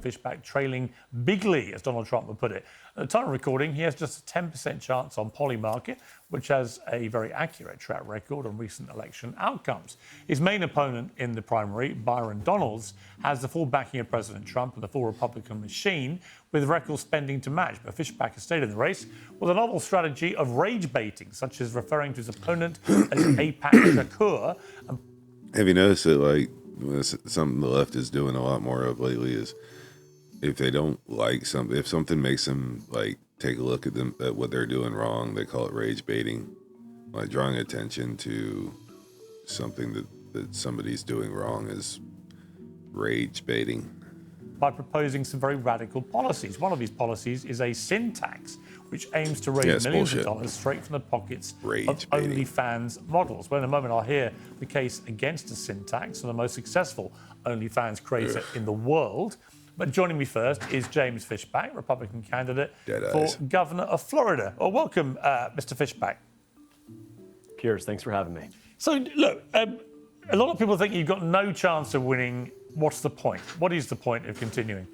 Fishback trailing bigly, as Donald Trump would put it. At the time of recording, he has just a 10% chance on Polymarket, which has a very accurate track record on recent election outcomes. His main opponent in the primary, Byron Donalds, has the full backing of President Trump and the full Republican machine, with record spending to match. But Fishback has stayed in the race with a novel strategy of rage baiting, such as referring to his opponent as Apac Shakur. Have you noticed that, like, something the left is doing a lot more of lately is if they don't like something, if something makes them, like, take a look at them at what they're doing wrong, they call it rage baiting, like drawing attention to something that somebody's doing wrong is rage baiting. By proposing some very radical policies. One of these policies is a sin tax, which aims to raise millions of dollars straight from the pockets of OnlyFans models. Well, in a moment, I'll hear the case against a sin tax for the most successful OnlyFans creator in the world. But joining me first is James Fishback, Republican candidate for governor of Florida. Well, welcome, Mr. Fishback. Piers, thanks for having me. So, look, a lot of people think you've got no chance of winning. What's the point? What is the point of continuing?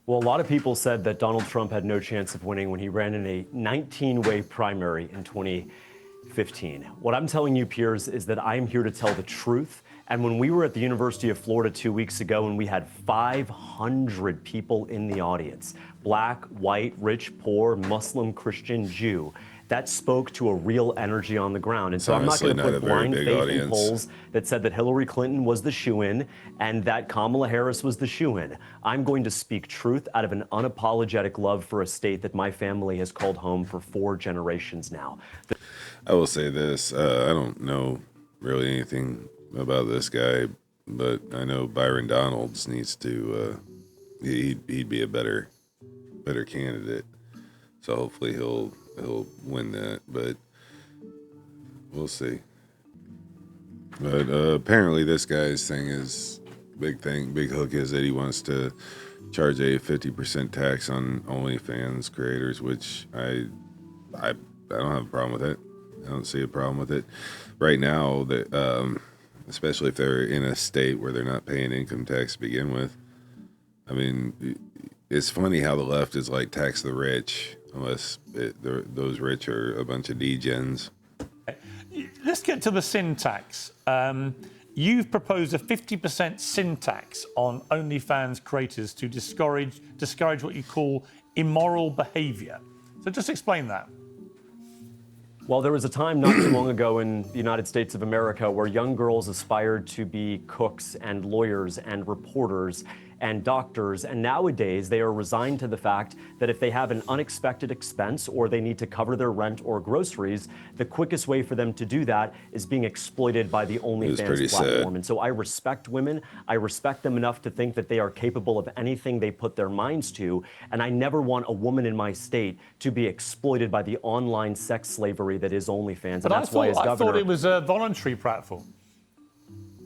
Well, a lot of people said that Donald Trump had no chance of winning when he ran in a 19-way primary in 2015. What I'm telling you, Piers, is that I am here to tell the truth. And when we were at the University of Florida 2 weeks ago and we had 500 people in the audience, black, white, rich, poor, Muslim, Christian, Jew, that spoke to a real energy on the ground. And so I'm not going to put blind faith in polls that said that Hillary Clinton was the shoo-in and that Kamala Harris was the shoo-in. I'm going to speak truth out of an unapologetic love for a state that my family has called home for 4 generations now. I will say this, I don't know really anything about this guy, but I know Byron Donalds needs to, he'd be a better candidate. So hopefully he'll win that, but we'll see. But apparently this guy's thing is big hook is that he wants to charge a 50% tax on OnlyFans creators, which I don't have a problem with it. I don't see a problem with it right now. That especially if they're in a state where they're not paying income tax to begin with. I mean, it's funny how the left is like tax the rich, unless those rich are a bunch of degens. Let's get to the sin tax. You've proposed a 50% sin tax on OnlyFans creators to discourage what you call immoral behavior. So just explain that. Well, there was a time not too long ago in the United States of America where young girls aspired to be cooks and lawyers and reporters and doctors, and nowadays they are resigned to the fact that if they have an unexpected expense or they need to cover their rent or groceries, the quickest way for them to do that is being exploited by the OnlyFans platform. And so I respect women. I respect them enough to think that they are capable of anything they put their minds to, and I never want a woman in my state to be exploited by the online sex slavery that is OnlyFans. But I thought it was a voluntary platform.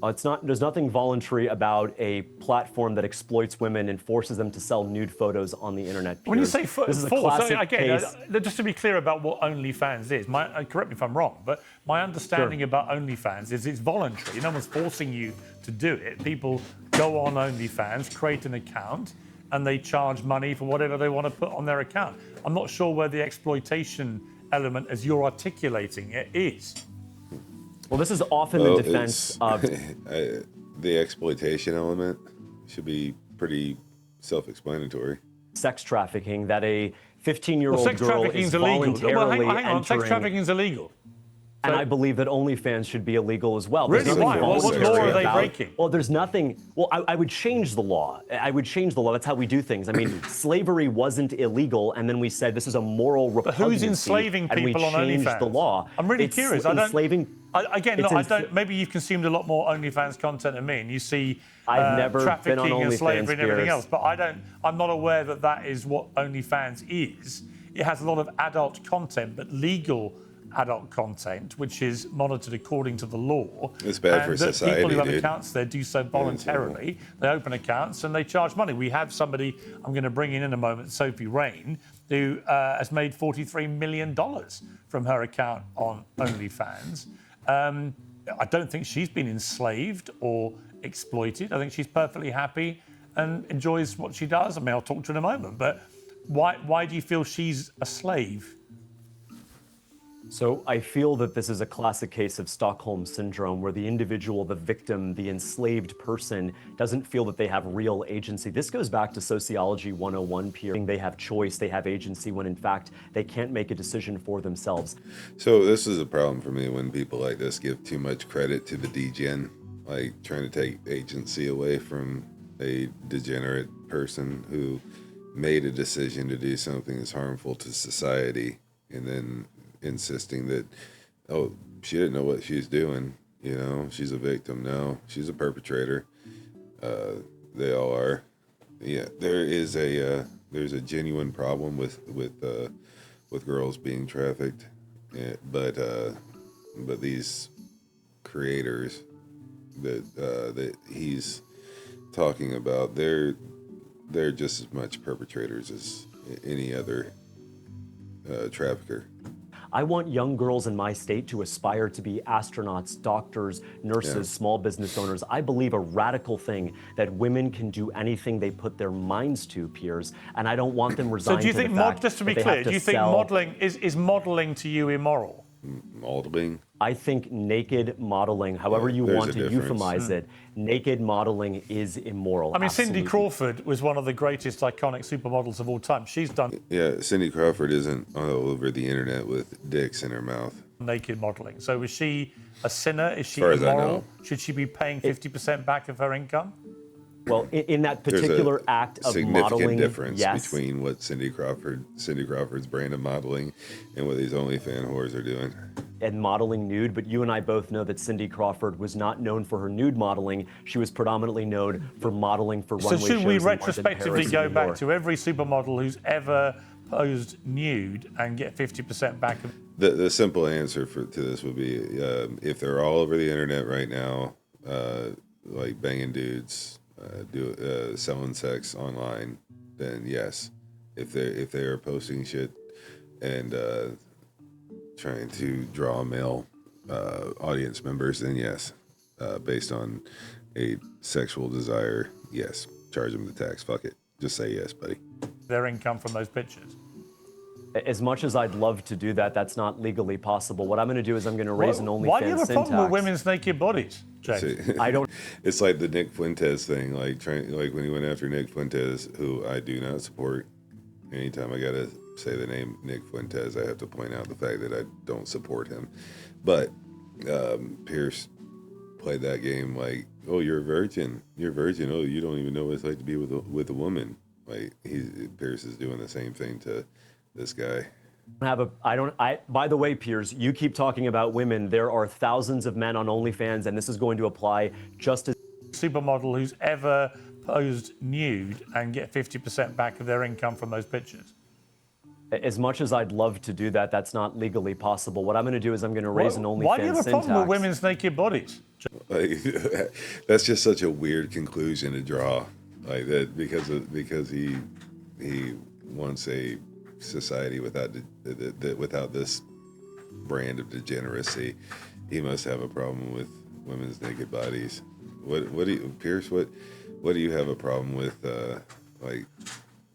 It's not. There's nothing voluntary about a platform that exploits women and forces them to sell nude photos on the internet. When you say force, just to be clear about what OnlyFans is, correct me if I'm wrong, but my understanding about OnlyFans is it's voluntary. No one's forcing you to do it. People go on OnlyFans, create an account, and they charge money for whatever they want to put on their account. I'm not sure where the exploitation element, as you're articulating it, is. Well, this is often the defense of... the exploitation element should be pretty self-explanatory. Sex trafficking, that a 15-year-old girl is voluntarily entering... Sex trafficking is illegal. And I believe that OnlyFans should be illegal as well. Really? Why? What law are they breaking? Well, there's nothing... Well, I would change the law. I would change the law. That's how we do things. I mean, slavery wasn't illegal, and then we said this is a moral repugnancy. But who's enslaving people on OnlyFans? And we changed the law. I'm really curious. Enslaving... Maybe you've consumed a lot more OnlyFans content than me, and you see I've never trafficking been on and OnlyFans, slavery and everything Piers. else. But I'm not aware that that is what OnlyFans is. It has a lot of adult content, but legal adult content, which is monitored according to the law. It's bad for society, people who have accounts there do so voluntarily. They open accounts and they charge money. We have somebody I'm going to bring in a moment, Sophie Rain, who has made $43 million from her account on OnlyFans. I don't think she's been enslaved or exploited. I think she's perfectly happy and enjoys what she does. I mean, I'll talk to her in a moment, but why do you feel she's a slave? So I feel that this is a classic case of Stockholm syndrome, where the individual, the victim, the enslaved person doesn't feel that they have real agency. This goes back to Sociology 101, Pierre. They have choice, they have agency, when in fact they can't make a decision for themselves. So this is a problem for me when people like this give too much credit to the degen, like trying to take agency away from a degenerate person who made a decision to do something that's harmful to society, and then insisting that, oh, she didn't know what she's doing, you know, she's a victim. No, she's a perpetrator. They all are. Yeah, there's a genuine problem with girls being trafficked, but these creators that he's talking about, they're just as much perpetrators as any other trafficker. I want young girls in my state to aspire to be astronauts, doctors, nurses, small business owners. I believe a radical thing that women can do anything they put their minds to, Piers, and I don't want them resigned So do you to think, the fact just to be that they clear, have do to you think sell. modelling is modelling to you immoral? Modeling. I think naked modeling, however you there's want a to difference. euphemize it, naked modeling is immoral. I mean, Cindy absolutely. Crawford was one of the greatest iconic supermodels of all time. She's done Yeah, Cindy Crawford isn't all over the internet with dicks in her mouth. naked modelling. So is she a sinner? Is she far as I immoral? know. Should she be paying 50% back of her income? Well, in that There's particular act of significant modeling, difference yes. between what Cindy Crawford's brand of modeling and what these OnlyFans whores are doing. And modeling nude, but you and I both know that Cindy Crawford was not known for her nude modeling. She was predominantly known for modeling for So runway should we shows in London, retrospectively Paris, and go New back York. to every supermodel who's ever posed nude and get 50% back? The simple answer to this would be if they're all over the internet right now, like banging dudes, selling sex online, then yes. If they are posting shit and trying to draw male audience members, then yes. Based on a sexual desire, yes. Charge them the tax. Fuck it. Just say yes, buddy. Their income from those pictures. As much as I'd love to do that, that's not legally possible. What I'm going to do is I'm going to raise an OnlyFans Why do you have a syntax. problem with women's naked bodies, James? See, I don't. it's like the Nick Fuentes thing, like when he went after Nick Fuentes, who I do not support. Anytime I gotta say the name Nick Fuentes, I have to point out the fact that I don't support him. But Pierce played that game like, oh, you're a virgin. You're a virgin. Oh, you don't even know what it's like to be with a woman. Like Pierce is doing the same thing to this guy. By the way, Piers, you keep talking about women. There are thousands of men on OnlyFans, and this is going to apply just as. Supermodel who's ever posed nude and get 50% back of their income from those pictures. As much as I'd love to do that, that's not legally possible. What I'm going to do is I'm going to raise an OnlyFans Why do you have a problem with syntax. women's naked bodies? Like that's just such a weird conclusion to draw, like that because he wants a society without this brand of degeneracy. He must have a problem with women's naked bodies. What do you, Pierce? What do you have a problem with? Like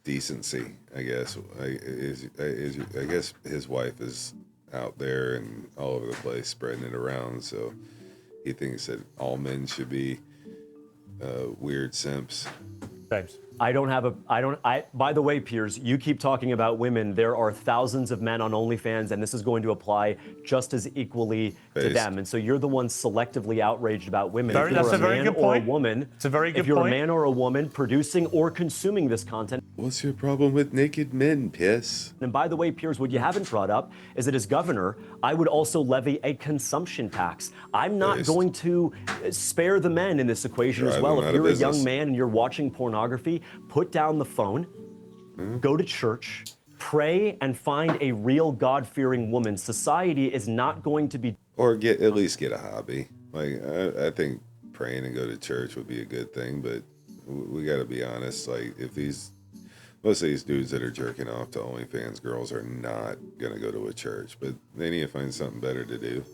decency, I guess. I guess his wife is out there and all over the place spreading it around, so he thinks that all men should be weird simps. James. By the way, Piers, you keep talking about women. There are thousands of men on OnlyFans, and this is going to apply just as equally to them. And so you're the one selectively outraged about women. That's a very good point. It's a very good If you're point. a man or a woman producing or consuming this content. What's your problem with naked men, Piss? And by the way, Piers, what you haven't brought up is that as governor, I would also levy a consumption tax. I'm not Based. going to spare the men in this equation as Drive well. them If out of you're a business. young man and you're watching pornography, put down the phone, go to church, pray, and find a real God-fearing woman. Society is not going to be. Or at least get a hobby. Like I think praying and go to church would be a good thing, but we got to be honest. Like if most of these dudes that are jerking off to OnlyFans girls are not gonna go to a church, but they need to find something better to do,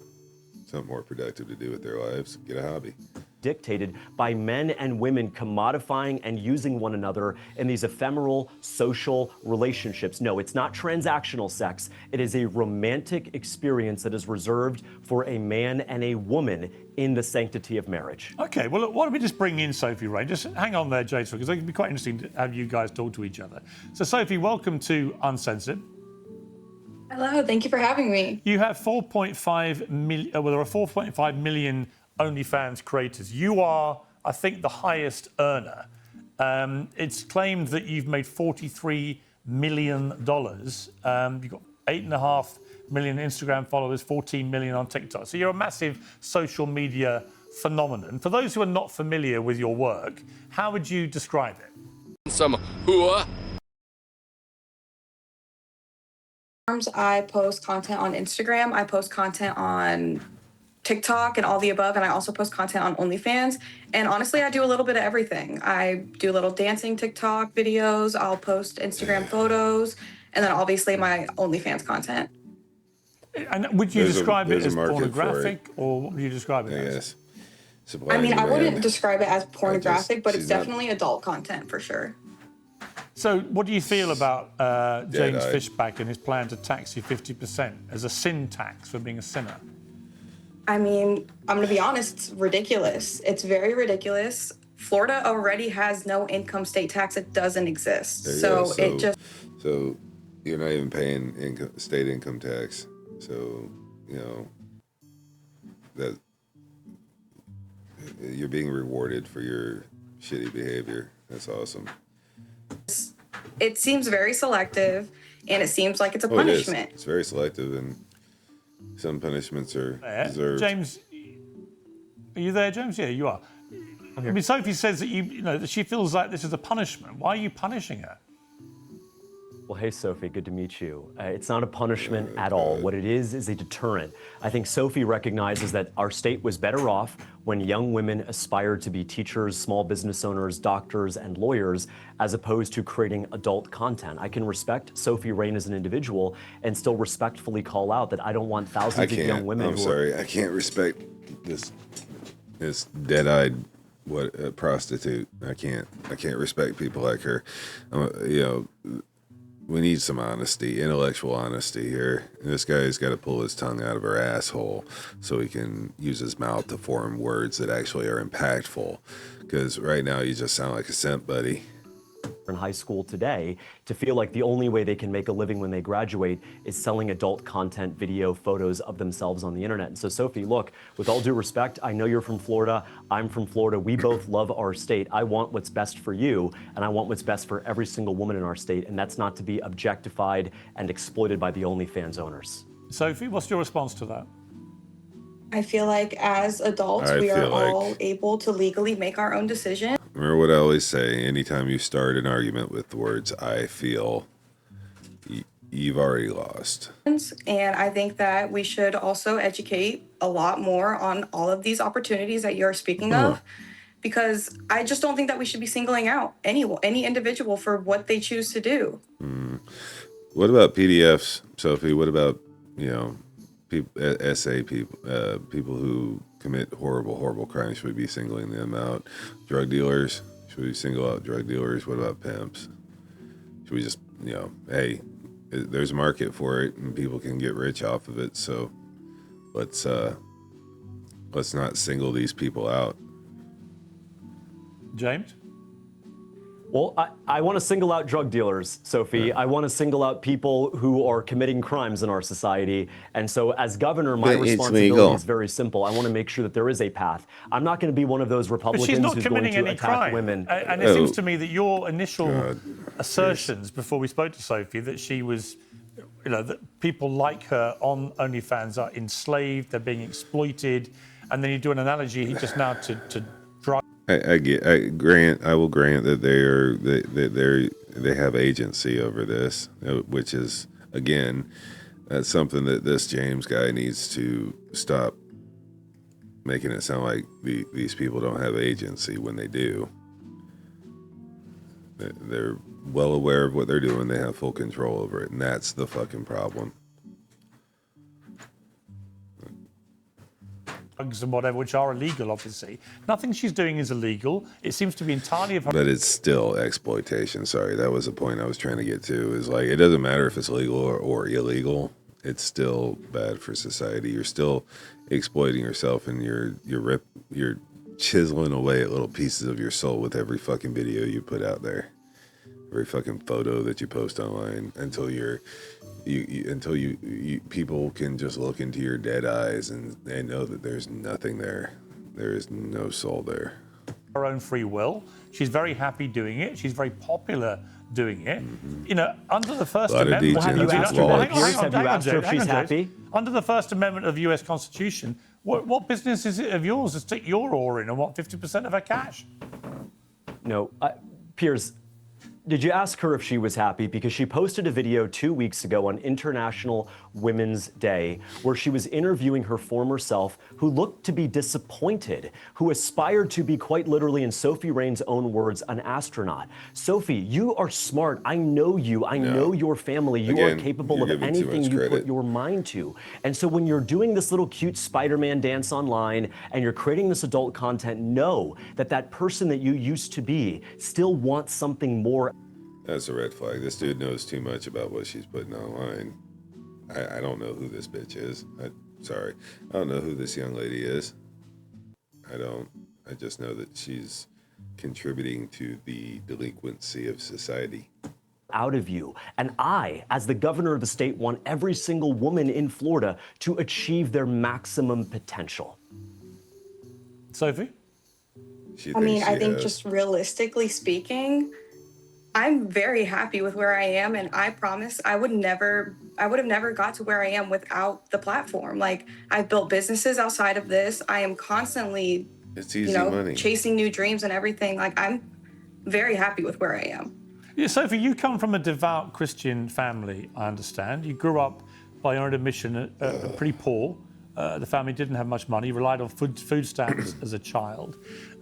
something more productive to do with their lives. Get a hobby. dictated by men and women commodifying and using one another in these ephemeral social relationships. No, it's not transactional sex. It is a romantic experience that is reserved for a man and a woman in the sanctity of marriage. Okay, well, look, why don't we just bring in Sophie Rain? Just hang on there, Jason, because it can be quite interesting to have you guys talk to each other. So, Sophie, welcome to Uncensored. Hello, thank you for having me. You have 4.5 million, well, there are 4.5 million OnlyFans creators. You are, I think, the highest earner. It's claimed that you've made $43 million. You've got 8.5 million Instagram followers, 14 million on TikTok. So you're a massive social media phenomenon. For those who are not familiar with your work, how would you describe it? Some hooah. I post content on Instagram, I post content on TikTok and all the above, and I also post content on OnlyFans. And honestly, I do a little bit of everything. I do little dancing TikTok videos, I'll post Instagram photos, and then obviously my OnlyFans content. And would you describe it as market for it. pornographic, or what would you describe it as? Yes. I mean, I wouldn't demand. describe it as pornographic, but it's she's not- definitely adult content for sure. So what do you feel about James Dead-eyed. Fishback and his plan to tax you 50% as a sin tax for being a sinner? I mean, I'm gonna be honest, it's ridiculous. It's very ridiculous. Florida already has no income state tax. It doesn't exist. There you So go. it just So you're not even paying state income tax. So, you know, that you're being rewarded for your shitty behavior. That's awesome. it seems very selective, and it seems like it's a Oh, it is. punishment. It's very selective, and some punishments are deserved. James, are you there, James? Yeah, you are. I mean, Sophie says that you know that she feels like this is a punishment. Why are you punishing her? Well, hey, Sophie, good to meet you. It's not a punishment at all. What it is a deterrent. I think Sophie recognizes that our state was better off when young women aspired to be teachers, small business owners, doctors, and lawyers, as opposed to creating adult content. I can respect Sophie Rain as an individual and still respectfully call out that I don't want I thousands of young can't. women I'm who sorry. I can't respect this dead-eyed prostitute. I can't respect people like her. You know, we need some honesty, intellectual honesty here. This guy's got to pull his tongue out of her asshole so he can use his mouth to form words that actually are impactful. Because right now you just sound like a simp, buddy. in high school today to feel like the only way they can make a living when they graduate is selling adult content, video, photos of themselves on the internet. And so, Sophie, look, with all due respect, I know you're from Florida. I'm from Florida. We both love our state. I want what's best for you, and I want what's best for every single woman in our state, and that's not to be objectified and exploited by the OnlyFans owners. Sophie, what's your response to that? I feel like as adults, we are all able to legally make our own decision. Remember what I always say, anytime you start an argument with the words I feel, you've already lost. And I think that we should also educate a lot more on all of these opportunities that you're speaking of, because I just don't think that we should be singling out any individual for what they choose to do. What about PDFs, Sophie? What about, SA people who commit horrible crimes? Should we be singling them out? Drug dealers, should we single out drug dealers? What about pimps? Should we just, hey, there's a market for it and people can get rich off of it, so let's not single these people out. James? Well, I want to single out drug dealers, Sophie. Yeah. I want to single out people who are committing crimes in our society. And so as governor, my responsibility is very simple. I want to make sure that there is a path. I'm not going to be one of those Republicans But she's not who's going committing to any attack crime. women. And it seems to me that your initial assertions before we spoke to Sophie, that she was, that people like her on OnlyFans are enslaved, they're being exploited, and then you do an analogy just now to drug. I will grant that they have agency over this, which is, again, that's something that this James guy needs to stop making it sound like these people don't have agency when they do. They're well aware of what they're doing. They have full control over it, and that's the fucking problem. drugs and whatever, which are illegal, obviously. Nothing she's doing is illegal. It seems to be entirely of her. But it's still exploitation. Sorry, that was the point I was trying to get to. Is like, it doesn't matter if it's legal or illegal. It's still bad for society. You're still exploiting yourself, and you're chiseling away at little pieces of your soul with every fucking video you put out there, every fucking photo that you post online, until people can just look into your dead eyes and they know that there's nothing there. There is no soul there. Her own free will. She's very happy doing it. She's very popular doing it. You know, under the First Amendment. Well, have you asked her that, Piers? Have you asked her if she's happy? Under the First Amendment of the U.S. Constitution, what business is it of yours to stick your oar in and want 50% of her cash? No, Piers, did you ask her if she was happy? Because she posted a video 2 weeks ago on International Women's Day where she was interviewing her former self, who looked to be disappointed, who aspired to be, quite literally, in Sophie Rain's own words, an astronaut. Sophie, you are smart. I know you. I know your family. You are capable of anything you put your mind to. And so when you're doing this little cute Spider-Man dance online and you're creating this adult content, know that that person that you used to be still wants something more. That's a red flag. This dude knows too much about what she's putting online. I don't know who this bitch is. Sorry. I don't know who this young lady is. I don't. I just know that she's contributing to the delinquency of society. Out of you. And I, as the governor of the state, want every single woman in Florida to achieve their maximum potential. Sophie? I think just realistically speaking, I'm very happy with where I am, and I promise I would have never got to where I am without the platform. Like, I've built businesses outside of this. I am constantly, it's easy money, chasing new dreams and everything. Like, I'm very happy with where I am. Yeah, Sophie, you come from a devout Christian family, I understand. You grew up, by your own admission, pretty poor. The family didn't have much money, relied on food stamps as a child.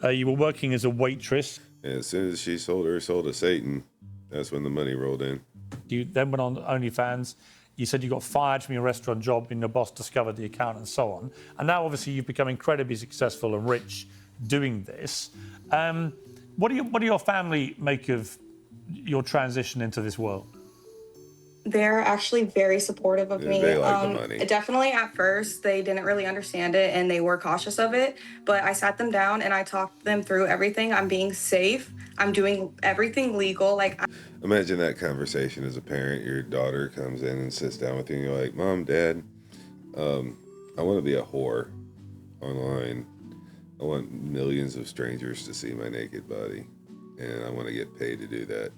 You were working as a waitress. And as soon as she sold her soul to Satan, that's when the money rolled in. You then went on OnlyFans. You said you got fired from your restaurant job and your boss discovered the account and so on. And now, obviously, you've become incredibly successful and rich doing this. What do your family make of your transition into this world? They're actually very supportive of me. They like the money. Definitely at first, they didn't really understand it and they were cautious of it. But I sat them down and I talked them through everything. I'm being safe. I'm doing everything legal. Imagine that conversation as a parent. Your daughter comes in and sits down with you and you're like, Mom, Dad, I want to be a whore online. I want millions of strangers to see my naked body. And I want to get paid to do that.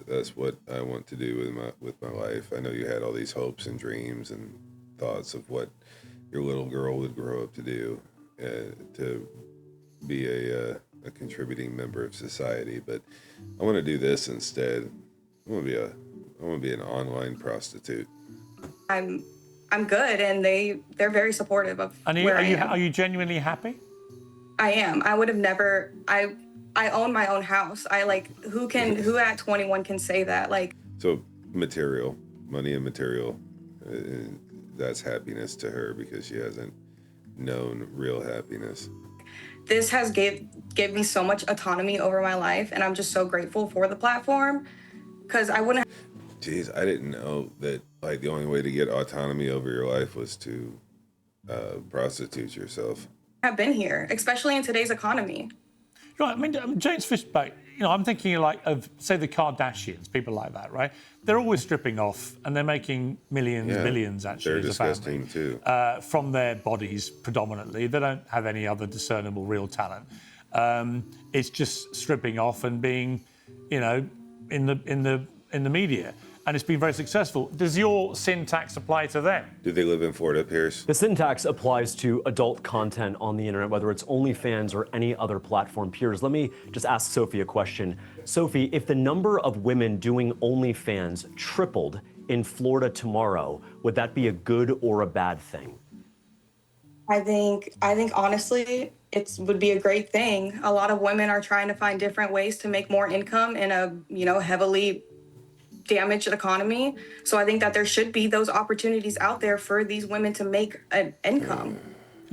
That's what I want to do with my life. I know you had all these hopes and dreams and thoughts of what your little girl would grow up to do, to be a contributing member of society. But I want to do this instead. I want to be an online prostitute. I'm good, and they're very supportive of where I am. Are you genuinely happy? I am. I would have never. I own my own house. Who at 21 can say that? So material, money and material, that's happiness to her because she hasn't known real happiness. This has gave me so much autonomy over my life, and I'm just so grateful for the platform because I wouldn't. Jeez, I didn't know that the only way to get autonomy over your life was to prostitute yourself. Have been here, especially in today's economy. Right, I mean, James Fishback, I'm thinking of, say, the Kardashians, people like that, right? They're always stripping off and they're making millions, actually, they're as a family. disgusting, too. From their bodies, predominantly. They don't have any other discernible real talent. It's just stripping off and being, in the media. And it's been very successful. Does your sin tax apply to them? Do they live in Florida, Piers? The sin tax applies to adult content on the internet, whether it's OnlyFans or any other platform. Piers, let me just ask Sophie a question. Sophie, if the number of women doing OnlyFans tripled in Florida tomorrow, would that be a good or a bad thing? I think honestly, it would be a great thing. A lot of women are trying to find different ways to make more income in a, heavily damaged economy. So I think that there should be those opportunities out there for these women to make an income.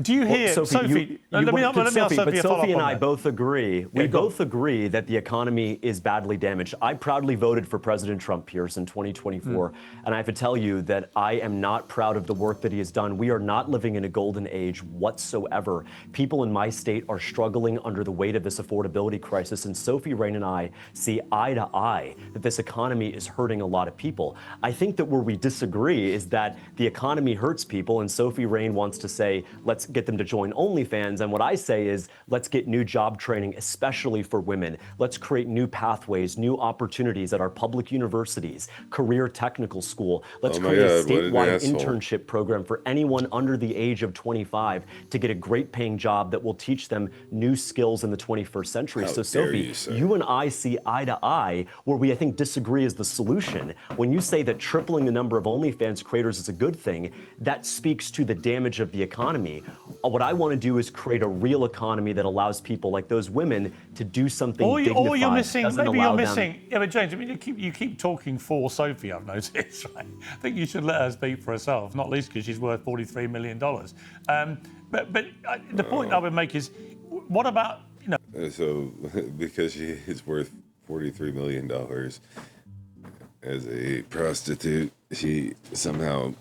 Do you hear, Sophie, let me ask Sophie but a Sophie follow-up and on I that. both agree. We both agree that the economy is badly damaged. I proudly voted for President Trump, Piers, in 2024, and I have to tell you that I am not proud of the work that he has done. We are not living in a golden age whatsoever. People in my state are struggling under the weight of this affordability crisis, and Sophie Rain and I see eye to eye that this economy is hurting a lot of people. I think that where we disagree is that the economy hurts people, and Sophie Rain wants to say, let's get them to join OnlyFans. And what I say is, let's get new job training, especially for women. Let's create new pathways, new opportunities at our public universities, career technical school. Let's create a statewide internship program for anyone under the age of 25 to get a great paying job that will teach them new skills in the 21st century. So Sophie, you and I see eye to eye. Where we, I think, disagree is the solution. When you say that tripling the number of OnlyFans creators is a good thing, that speaks to the damage of the economy. What I want to do is create a real economy that allows people like those women to do something dignified. Or you're missing, maybe you're missing. Yeah, but James, I mean, you keep talking for Sophie, I've noticed, right? I think you should let her speak for herself, not least because she's worth $43 million. But the point I would make is, what about, So, because she is worth $43 million as a prostitute, she somehow,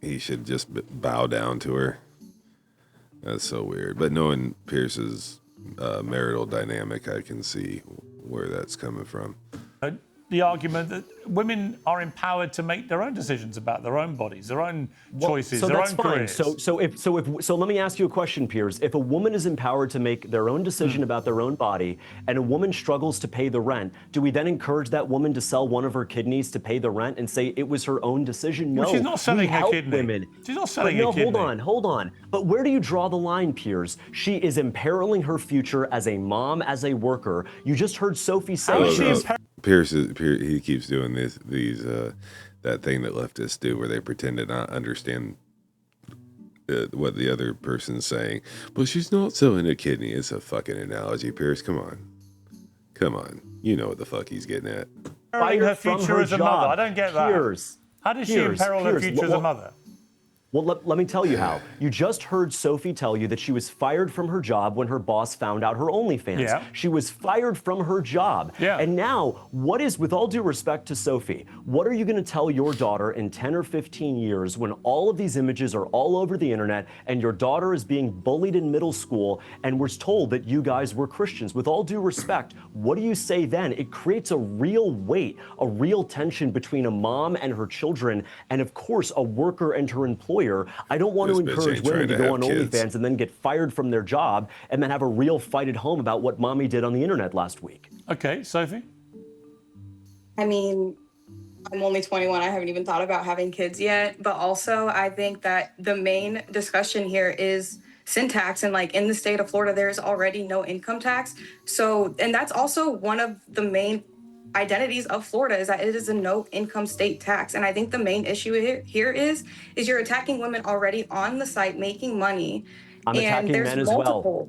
he should just bow down to her. That's so weird. But knowing Pierce's marital dynamic, I can see where that's coming from. the argument that women are empowered to make their own decisions about their own bodies, their own choices, their own careers. So let me ask you a question, Piers. If a woman is empowered to make their own decision about their own body, and a woman struggles to pay the rent, do we then encourage that woman to sell one of her kidneys to pay the rent and say it was her own decision? No, well, she's not selling her kidney. Women. She's not selling her kidney. Hold on. But where do you draw the line, Piers? She is imperiling her future as a mom, as a worker. You just heard Sophie say. Piers, he keeps doing that thing that leftists do, where they pretend to not understand what the other person's saying. But she's not selling a kidney. It's a fucking analogy, Piers. Come on. You know what the fuck he's getting at. Imperiling her future as a mother. I don't get that. Piers, how does she imperil her future as a mother? Well, let me tell you how. You just heard Sophie tell you that she was fired from her job when her boss found out her OnlyFans. Yeah. She was fired from her job. Yeah. And now, with all due respect to Sophie, what are you going to tell your daughter in 10 or 15 years when all of these images are all over the internet and your daughter is being bullied in middle school and was told that you guys were Christians? With all due respect, what do you say then? It creates a real weight, a real tension between a mom and her children, and of course, a worker and her employer. I don't want to encourage women to go on OnlyFans and then get fired from their job and then have a real fight at home about what mommy did on the internet last week. Okay, Sophie? I mean, I'm only 21. I haven't even thought about having kids yet. But also, I think that the main discussion here is sin tax. And like in the state of Florida, there's already no income tax. So, and that's also one of the main identities of Florida, is that it is a no income state tax. And I think the main issue here is you're attacking women already on the site making money. I'm attacking men as well.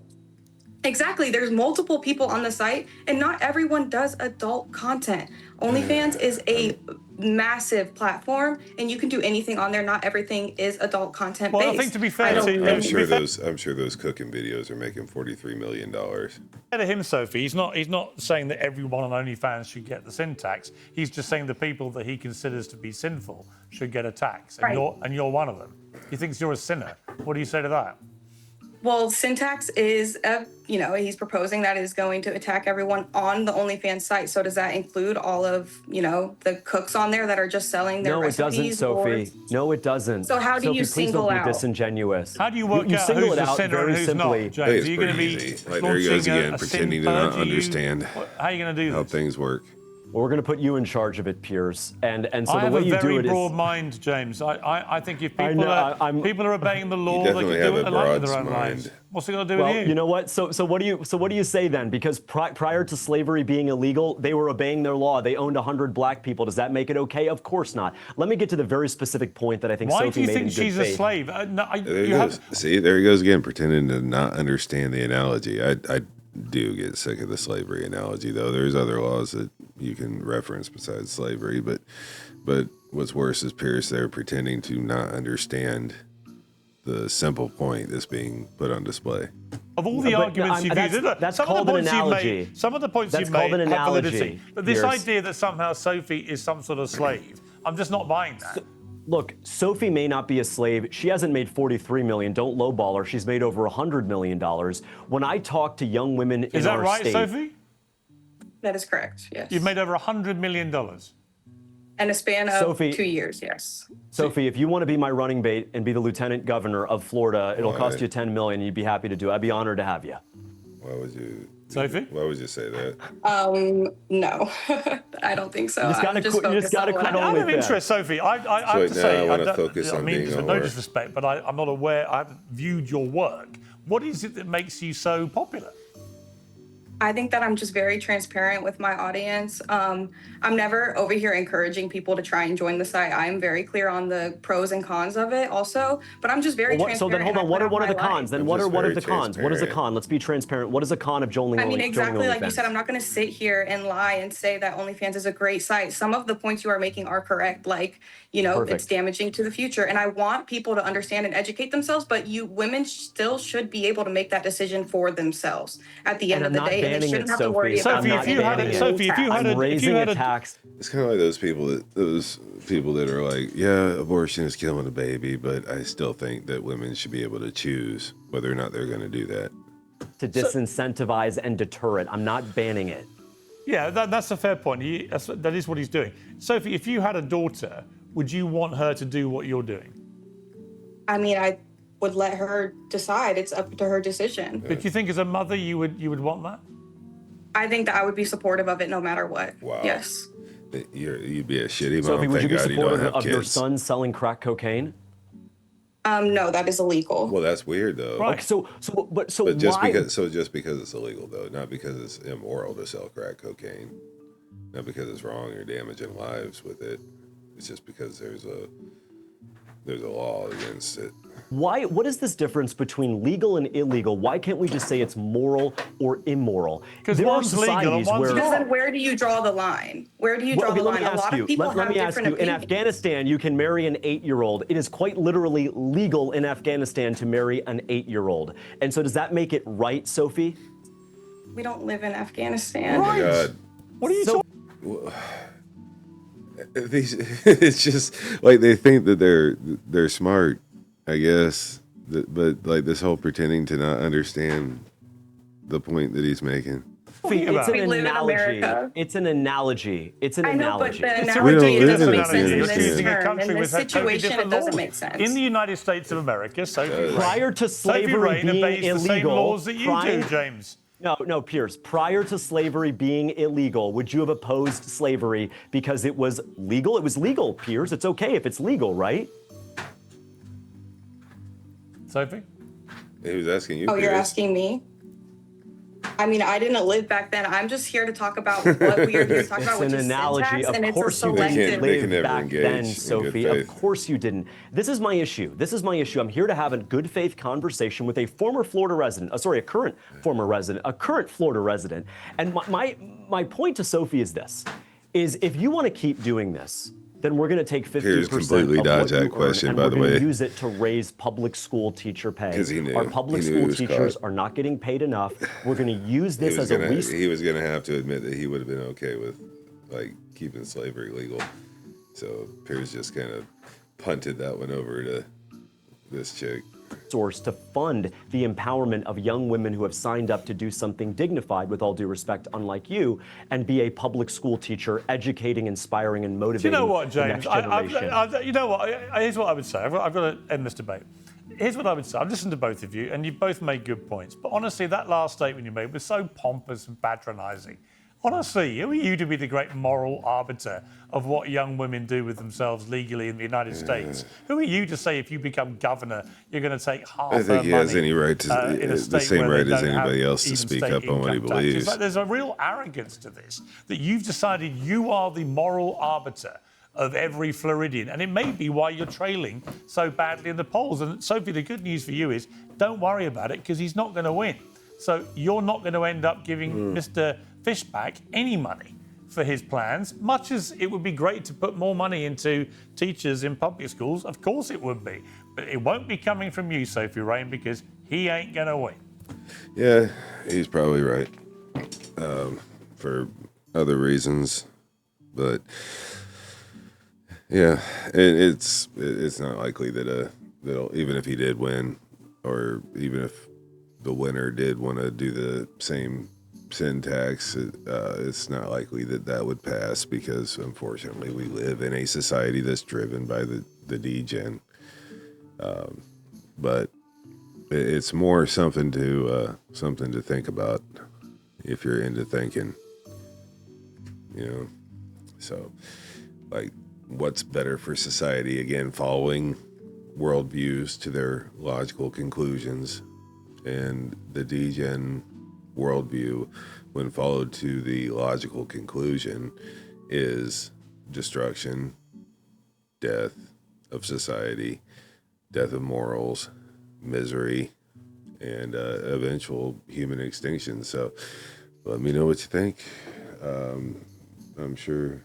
Exactly. There's multiple people on the site, and not everyone does adult content. OnlyFans is a massive platform, and you can do anything on there. Not everything is adult content based. Well, I think to be fair, I'm sure those cooking videos are making $43 million. To him, Sophie, he's not saying that everyone on OnlyFans should get the sin tax. He's just saying the people that he considers to be sinful should get a tax, and you're one of them. He thinks you're a sinner. What do you say to that? Well, sin tax is, he's proposing that is going to attack everyone on the OnlyFans site. So does that include all of, the cooks on there that are just selling their recipes? No, it doesn't, Sophie. No, it doesn't. So how do you single out? Please don't be disingenuous. How do you work out who's the sinner and who's not, James? Are you going to be there he goes again, pretending to not understand how are you going to do how this? things work. Well, we're going to put you in charge of it, Piers. And so the way you do it is... I have a very broad mind, James. I think if people are obeying the law, they can do what they like with their own lives. What's it got to do with you? You know what? So what do you say then? Because prior to slavery being illegal, they were obeying their law. They owned 100 black people. Does that make it okay? Of course not. Let me get to the very specific point that I think Sophie made in good faith. Why do you think she's a slave? There he goes. See, there he goes again, pretending to not understand the analogy. I do get sick of the slavery analogy, though. There's other laws that you can reference besides slavery, but what's worse is Pierce there pretending to not understand the simple point that's being put on display. Of all the But, arguments you've that's- used, look, that's some of called the an points you've analogy. made, some of the points That's you've called made an have analogy, validity. But this Piers. idea that somehow Sophie is some sort of slave, I'm just not buying that. Look, Sophie may not be a slave. She hasn't made 43 million. Don't lowball her. She's made over $100 million. When I talk to young women Is in that our right, state, Sophie? That is correct. Yes. You've made over $100 million. in a span of Sophie- 2 years. Yes. Sophie, if you want to be my running bate and be the lieutenant governor of Florida, it'll Why? cost you $10 million. You'd be happy to do it. I'd be honored to have you. Why would you, Sophie? Why would you say that? No, I don't think so. You just gotta I'm just quit- you just focused on gotta what quit I'm on Out OnlyFans. of interest, Sophie, I have So to now say, I wanna don't- focus on mean being this on with no work. disrespect, but I'm not aware, I haven't viewed your work. What is it that makes you so popular? I think that I'm just very transparent with my audience. I'm never over here encouraging people to try and join the site. I'm very clear on the pros and cons of it also, but I'm just very Well, so transparent. then hold on. and I What put are one out of the my cons? life. Then I'm what just are very the cons? What is a transparent. con? Let's be transparent. What is a con of joining I mean, exactly like you OnlyFans? said, I'm not going to sit here and lie and say that OnlyFans is a great site. Some of the points you are making are correct, like, it's Perfect. damaging to the future. And I want people to understand and educate themselves, but women still should be able to make that decision for themselves at the end And of I'm the not day. And they banning shouldn't it, have to worry Sophie. about Sophie, I'm if not you had banning it, it. Sophie, if you had I'm a, if raising you had a a, tax. It's kind of like those people that are like, yeah, abortion is killing a baby, but I still think that women should be able to choose whether or not they're going to do that. To disincentivize and deter it. I'm not banning it. yeah, that's a fair point. That is what he's doing. Sophie, if you had a daughter, would you want her to do what you're doing? I mean, I would let her decide. It's up to her decision. But do you think as a mother you would want that? I think that I would be supportive of it no matter what. Wow. Yes. You'd be a shitty mom. Sophie, would you Thank be God you don't supportive have of your kids. son selling crack cocaine? No, that is illegal. Well, that's weird though. Right. Okay, so But why? just because it's illegal though, not because it's immoral to sell crack cocaine, not because it's wrong or damaging lives with it. It's just because there's a law against it. Why? What is this difference between legal and illegal? Why can't we just say it's moral or immoral? 'Cause there are one's legal and societies one's where. Because not. then where do you draw the line? Where do you draw Okay, the let line? me A ask lot you. of people Let have me ask different you. In opinions. Afghanistan, you can marry an 8-year-old. It is quite literally legal in Afghanistan to marry an 8-year-old. And so, does that make it right, Sophie? We don't live in Afghanistan. Oh my God. What are you So- talking? It's just like they think that they're smart, I guess. But like this whole pretending to not understand the point that he's making. Talking It's about? an We live in analogy. America. It's an analogy. It's an I know, but analogy. the It's a analogy We don't it live doesn't in make sense in Afghanistan. this Choosing a term. country In with this totally situation, different it doesn't laws. make sense. In the United States of America, Sophie Rain, Prior to Sophie slavery Rain being obeys the same illegal, laws that you prior- do, James. No, Piers. Prior to slavery being illegal, would you have opposed slavery because it was legal? It was legal, Piers. It's okay if it's legal, right? Sophie? He was asking you. Oh, you're Piers. asking me? I mean, I didn't live back then. I'm just here to talk about what we are here to talk It's about, which an is analogy. syntax, Of and it's a course you didn't selective. They can live never back engage then, in good Sophie. faith. Of course you didn't. This is my issue. I'm here to have a good faith conversation with a former Florida resident. A current former resident, a current Florida resident. And my point to Sophie is this: is if you want to keep doing this, then we're going to take 50% Piers completely of dodged what that you question, earn, and by we're the going way. to use it to raise public school teacher pay. 'Cause he knew. Our public He knew school he was teachers caught. are not getting paid enough. We're going to use He this was as a gonna resource. he was gonna have to admit that he would have been okay with like keeping slavery legal. So Piers just kind of punted that one over to this chick. Source to fund the empowerment of young women who have signed up to do something dignified, with all due respect, unlike you, and be a public school teacher, educating, inspiring, and Do motivating you know what, the James? next generation. You know what? Here's what I would say. I've got to end this debate. Here's what I would say. I've listened to both of you, and you've both made good points. But honestly, that last statement you made was so pompous and patronising. Honestly, who are you to be the great moral arbiter of what young women do with themselves legally in the United States? Who are you to say if you become governor, you're going to take half I think her he has money, any right to in a the state same where they right as don't have anybody else to even speak state up on what he income tax? It's believes. like there's a real arrogance to this, that you've decided you are the moral arbiter of every Floridian. And it may be why you're trailing so badly in the polls. And Sophie, the good news for you is don't worry about it, because he's not going to win. So you're not going to end up giving Mr. Fishback any money, for his plans, much as it would be great to put more money into teachers in public schools. Of course it would be. But it won't be coming from you, Sophie Rain, because he ain't going to win. Yeah, he's probably right for other reasons. But yeah, it's not likely that even if he did win, or even if the winner did want to do the same sin tax, it's not likely that would pass, because unfortunately we live in a society that's driven by the degen. But it's more something to think about if you're into thinking, So, like, what's better for society? Again, following worldviews to their logical conclusions, and the degen worldview, when followed to the logical conclusion, is destruction, death of society, death of morals, misery, and eventual human extinction. So let me know what you think. I'm sure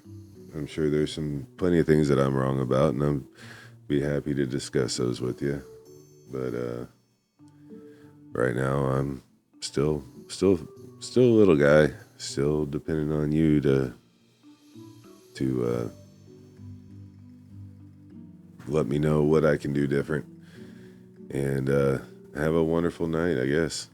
there's plenty of things that I'm wrong about, and I'm be happy to discuss those with you. But right now I'm still a little guy, still depending on you to let me know what I can do different. And have a wonderful night, I guess.